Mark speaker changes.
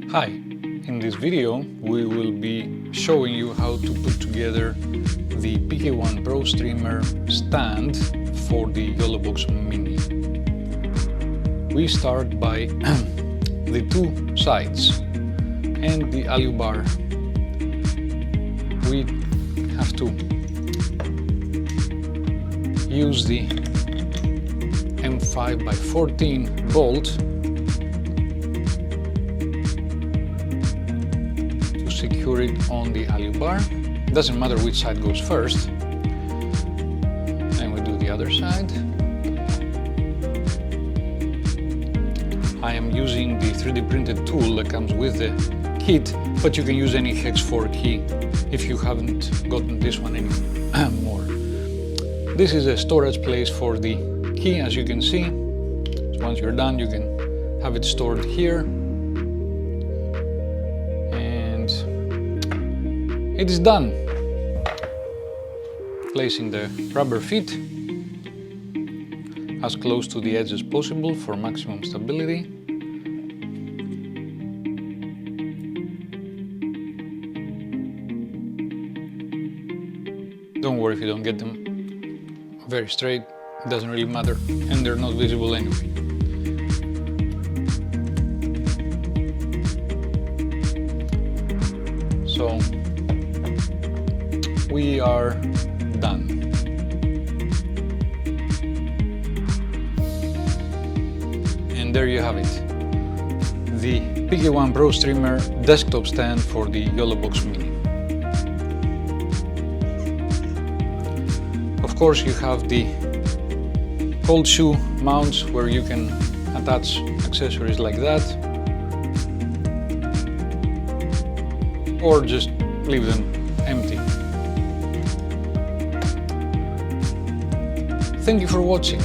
Speaker 1: Hi, in this video we will be showing you how to put together the PK1 ProStreamer stand for the Yolobox MINI. We start by the two sides and the alley bar. We have to use the M5x14 bolt secure it on the alley bar. Doesn't matter which side goes first. And we do the other side. I am using the 3D printed tool that comes with the kit, but you can use any hex 4 key if you haven't gotten this one anymore. This is a storage place for the key, as you can see. So once you're done, you can have it stored here. It is done. Placing the rubber feet as close to the edge as possible for maximum stability. Don't worry if you don't get them very straight, it doesn't really matter, and they're not visible anyway. So we are done. And there you have it. The PK1 ProStreamer desktop stand for the Yolobox MINI. Of course, you have the cold shoe mounts where you can attach accessories like that, or just leave them empty. Thank you for watching.